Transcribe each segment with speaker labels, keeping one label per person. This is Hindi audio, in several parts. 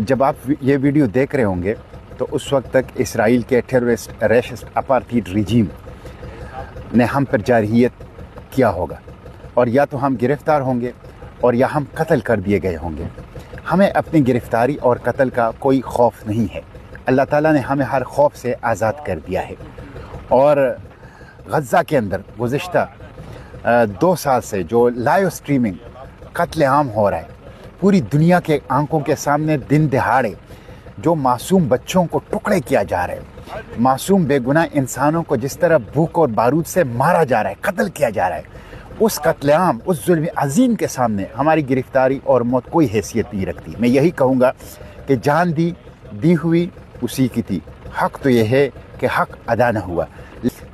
Speaker 1: जब आप ये वीडियो देख रहे होंगे तो उस वक्त तक इसराइल के टेररिस्ट रेसिस्ट अपार्थाइड रिजीम ने हम पर जारहियत किया होगा और या तो हम गिरफ़्तार होंगे और या हम कत्ल कर दिए गए होंगे। हमें अपनी गिरफ़्तारी और कत्ल का कोई खौफ नहीं है। अल्लाह ताला ने हमें हर खौफ से आज़ाद कर दिया है। और गज़ा के अंदर गुज़िश्ता 2 साल से जो लाइव स्ट्रीमिंग कत्ल आम हो रहा है, पूरी दुनिया के आंखों के सामने दिन दहाड़े जो मासूम बच्चों को टुकड़े किया जा रहा है, मासूम बेगुनाह इंसानों को जिस तरह भूख और बारूद से मारा जा रहा है, कत्ल किया जा रहा है, उस कत्लेआम, उस जुल्म अजीम के सामने हमारी गिरफ्तारी और मौत कोई हैसियत नहीं रखती। मैं यही कहूँगा कि जान दी हुई उसी की थी। हक़ तो यह है कि हक़ अदा न हुआ।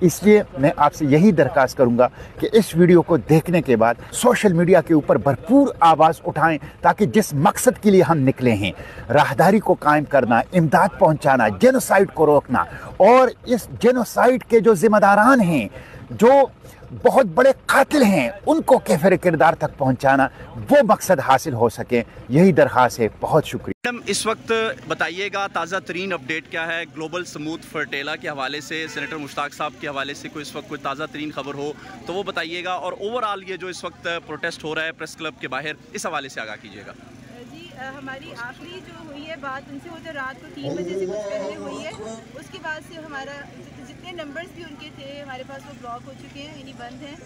Speaker 1: इसलिए मैं आपसे यही दरख्वास्त करूंगा कि इस वीडियो को देखने के बाद सोशल मीडिया के ऊपर भरपूर आवाज़ उठाएं, ताकि जिस मकसद के लिए हम निकले हैं, राहदारी को कायम करना, इमदाद पहुंचाना, जेनोसाइड को रोकना, और इस जेनोसाइड के जो जिम्मेदारान हैं, जो बहुत बड़े कातिल हैं, उनको कैफिर किरदार तक पहुंचाना, वो मकसद हासिल हो सके, यही दरख्वास्त है। बहुत शुक्रिया।
Speaker 2: मैडम, इस वक्त बताइएगा ताज़ा तरीन अपडेट क्या है ग्लोबल स्मूथ फर्टेला के हवाले से, सेनेटर मुश्ताक साहब के हवाले से कोई इस वक्त कोई ताज़ा तरीन खबर हो तो वो बताइएगा, और ओवरऑल ये जो इस वक्त प्रोटेस्ट हो रहा है प्रेस क्लब के बाहर, इस हवाले से आगाह कीजिएगा।
Speaker 3: जी, हमारी आखिरी जो हुई है बात उनसे, वो जो रात को 3 बजे से कुछ पहले हुई है, उसके बाद से हमारा जितने नंबर्स भी उनके थे हमारे पास, वो ब्लॉक हो चुके हैं, यानी बंद हैं।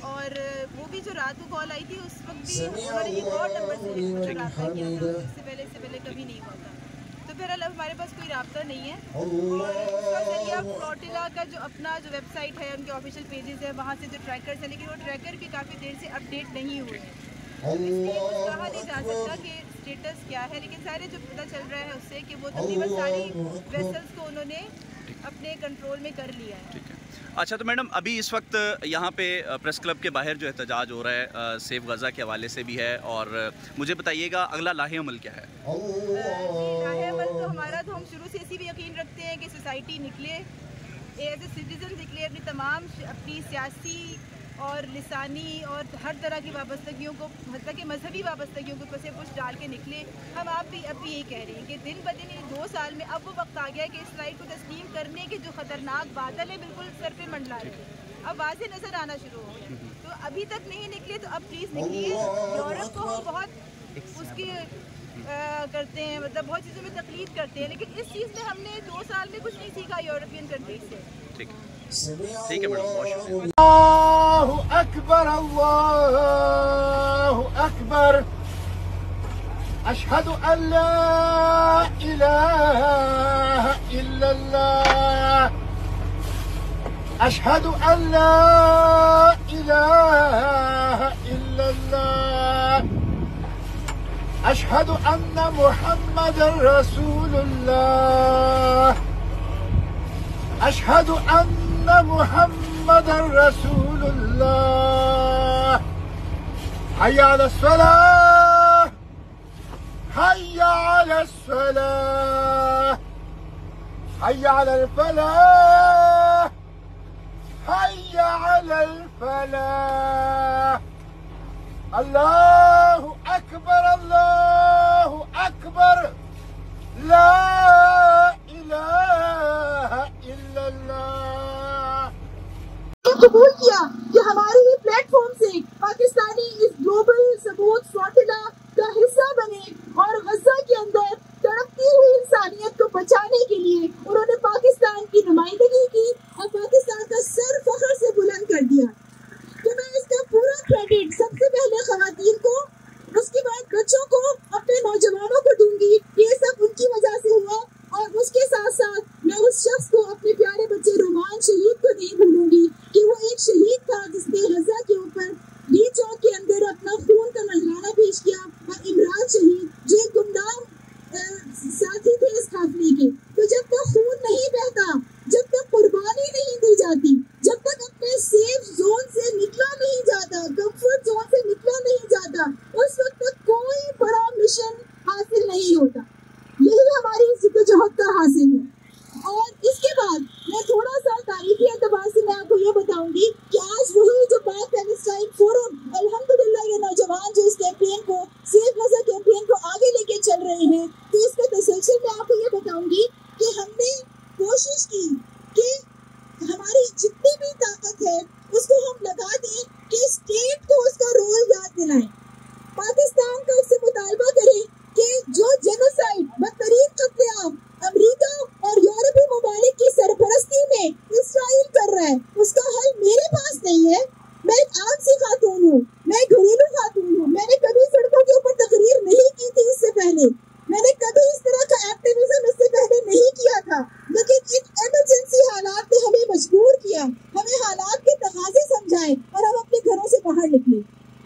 Speaker 3: और वो भी जो रात को कॉल आई थी उस वक्त भी उन्होंने एक और नंबर से रब्ता किया था, इससे पहले कभी नहीं हुआ था। तो फिर हमारे पास कोई रब्ता नहीं है। और उसका जरिया फ्लोटिला का जो अपना जो वेबसाइट है, उनके ऑफिशियल पेजेस है, वहाँ से जो ट्रैकर्स हैं, लेकिन वो ट्रैकर भी काफ़ी देर से अपडेट नहीं हुए हैं, इसलिए कुछ कहा नहीं जा सकता कि स्टेटस क्या है। लेकिन सारे जो पता चल रहा है उससे कि वो तकरीबन सारी वेसल्स को उन्होंने अपने कंट्रोल में कर लिया है।
Speaker 2: ठीक है। अच्छा, तो मैडम अभी इस वक्त यहाँ पे प्रेस क्लब के बाहर जो एहतजाज हो रहा है सेफ गज़ा के हवाले से भी है, और मुझे बताइएगा अगला लाहे अमल क्या है?
Speaker 3: लाहे अमल तो हमारा, तो हम शुरू से इसी भी यकीन रखते हैं कि सोसाइटी निकले, एज ए सिटीजन निकले, अपनी तमाम अपनी सियासी और लिसानी और हर तरह की वाबस्तगियों को, मतलब कि मजहबी वाबस्तगियों को से कुछ डाल के निकले। हम आप भी अब भी यही कह रहे हैं कि दिन ब दिन 2 साल में अब वो वक्त आ गया है कि इसराइल को तस्लीम करने के जो ख़तरनाक बादल है बिल्कुल सर पे मंडला रहे हैं, अब वाज़ेह नज़र आना शुरू हो गया। तो अभी तक नहीं निकले तो अब प्लीज़ निकलिए। यूरोप को हम बहुत उसकी करते हैं, मतलब बहुत चीज़ों में तकलीद करते हैं, लेकिन इस चीज़ में हमने 2 साल में कुछ नहीं सीखा यूरोपियन कंट्रीज से।
Speaker 2: ठीक है मैडम, बहुत शुक्रिया।
Speaker 4: अल्लाहु अकबर अल्लाहु अकबर अशहदु अल्ला इलाहा इल्लल्लाह अशहदु अल्ला इलाहा इल्लल्लाह अशहदु अन्ना मुहम्मदन रसूलुल्लाह अशहदु अन्ना मुहम्मदन रसूलुल्लाह हय्य अला सलाह हय्य अला सलाह हय्य अला फलाह हय्य अला फलाह अल्लाहु अकबर ला इलाहा इल्लल्लाह।
Speaker 5: कबूल किया कि हमारे ही प्लेटफॉर्म से पाकिस्तानी इस ग्लोबल सबूत फ्लोटिला का हिस्सा बने और गजा के अंदर तड़पती हुई इंसानियत को बचाने के उन्होंने पाकिस्तान की नुमाइंदगी की और पाकिस्तान का सर फख्र से बुलंद कर दिया। तो मैं इसका पूरा क्रेडिट सबसे पहले खवातीन को, उसके बाद बच्चों को, अपने नौजवानों को दूंगी। ये सब उनकी वजह से हुआ। और उसके साथ साथ मैं उस शख्स को, अपने प्यारे बच्चे रोमान शहीद को नहीं भूलूंगी कि वो एक शहीद था जिसने गजा के ऊपर डी चौक के अंदर अपना खून का नजराना पेश किया। और इमरान शहीद जो एक गुमनाम साथी थे इस काफिले के। तो जब तक खून नहीं बहता, जब तक कुर्बानी नहीं दी जाती, जब तक अपने सेफ जोन से निकला नहीं जाता, कंफर्ट जोन से निकला नहीं जाता, उस वक्त तक कोई बड़ा मिशन हासिल नहीं होता। यही हमारी जिद्दोजहद का हासिल है। और इसके बाद मैं थोड़ा सा तारीखी एतबार से मैं आपको ये बताऊंगी कि आज वही जो पाक पैलेस्टाइन फोरम, अल्हम्दुलिल्लाह ये नौजवान जो इस कैंपेन को, सेफ गजा कैंपेन को आगे लेके चल रहे हैं, तो इसका तसलसल मैं आपको ये बताऊंगी कि हमने कोशिश की कि हमारी जितनी भी ताकत है उसको हम लगा दें कि स्टेट को उसका रोल याद दिलाएं। पाकिस्तान का उससे मुतालबा करें कि जो जेनोसाइड, बदतरीन कत्लेआम अमेरिका और यूरोपीय ममालिक की सरपरस्ती में इसराइल कर रहा है, उसका हल मेरे पास नहीं है। मैं एक आम सी खातून हूँ, मैं घरेलू खातून हूँ। मैंने कभी सड़कों के ऊपर तकरीर नहीं की थी इससे पहले, मैंने कभी इस तरह का एक्टिविज्म इससे पहले नहीं किया था। लेकिन इन इमरजेंसी हालात ने हमें मजबूर किया, हमें हालात के तकाज़े समझाए और हम अपने घरों से बाहर निकले।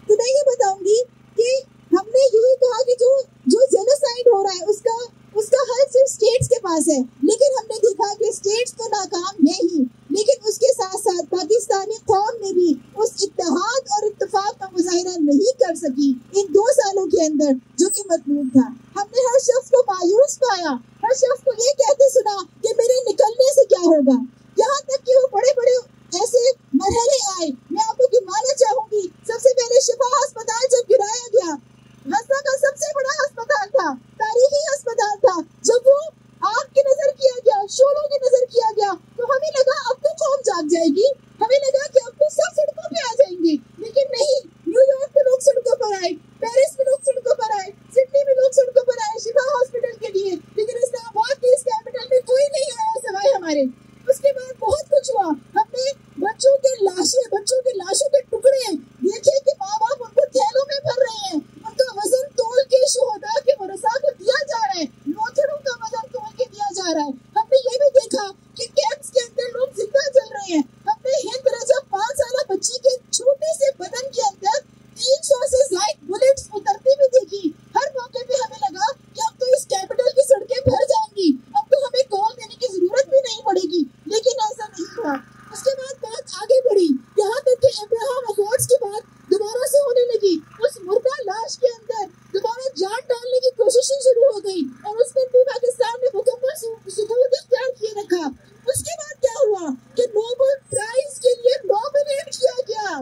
Speaker 5: तो मैं ये बताऊंगी कि हमने यही कहा कि जो जेनोसाइड हो रहा है उसका हल सिर्फ स्टेट्स के पास है। लेकिन हमने देखा कि स्टेट्स तो नाकाम है ही, लेकिन उसके साथ साथ पाकिस्तानी कौम ने भी उस इत्तेहाद और इत्तेफाक का मुजाहिरा नहीं कर सकी इन 2 सालों के अंदर जो कि मतलूब था। हमने हर शख्स को मायूस पाया, हर शख्स को ये कहते सुना कि मेरे निकलने से क्या होगा। यहाँ तक कि वो बड़े बड़े ऐसे मरहले आए। मैं आपको गिनवाना चाहूंगी। सबसे पहले शिफा अस्पताल जब गिराया गया, गजा का सबसे बड़ा अस्पताल था, तारीखी अस्पताल था, जब वो आग की नजर किया गया, शोलों की नजर किया गया, तो हमें लगा अब तो कौम जाग जाएगी, हमें लगा कि अब तो सब सड़कों पे आ जाएंगे। लेकिन नहीं, न्यूयॉर्क में लोग सड़कों पर आए, पेरिस में लोग सड़कों पर आए, सिडनी में लोग सड़कों पर आए शिफा हॉस्पिटल के लिए। लेकिन इस्लामाबाद की इस कैपिटल में कोई नहीं आया सिवाय हमारे। उसके बाद बहुत कुछ हुआ। हमने बच्चों के लाशों के टुकड़े देखे कि माँ बाप उनको थैलों में भर रहे हैं, उनका वजन तोल के शुहदा के वरसा को दिया जा रहा है, लोथड़ों का वजन तोल के दिया जा रहा है। हमने ये भी देखा कि कैंप्स के अंदर लोग जिंदा जल रहे हैं। हमने हिंद रजब 5 साल बच्ची के छोटे से बदन के अंदर 300 से ज्यादा बुलेट्स उतरती भी देखी। हर मौके पे हमें लगा कि अब तो इस कैपिटल की सड़कें भर जाएंगी, अब तो हमें कॉल देने की जरूरत भी नहीं पड़ेगी। लेकिन ऐसा नहीं हुआ। उसके बाद बात आगे बढ़ी, यहाँ तक कि अब्राहम अकॉर्ड्स की बात दोबारा से होने लगी। उस मुर्दा लाश के अंदर दोबारा जान डालने की कोशिशें शुरू हो गई और उस पर भी पाकिस्तान ने मुकम्मल सबूत इख्तियार किए रखा। उसके बाद क्या हुआ कि नोबेल प्राइज के लिए नॉमिनेट किया गया,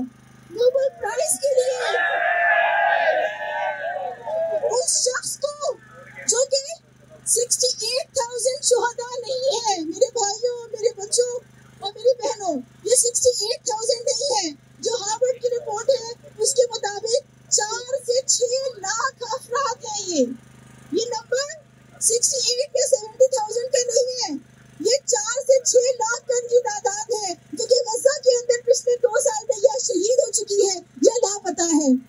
Speaker 5: नोबेल प्राइज के लिए उस शख्स को जो कि 68,000 शुहदा नहीं है। मेरे भाइयों, मेरे बच्चों और मेरी बहनों, ये 68,000 नहीं है। जो हार्वर्ड की रिपोर्ट है उसके मुताबिक 4 से 6 लाख अफराद हैं। ये नंबर 68 या 70,000 का नहीं है, ये 4 से 6 लाख का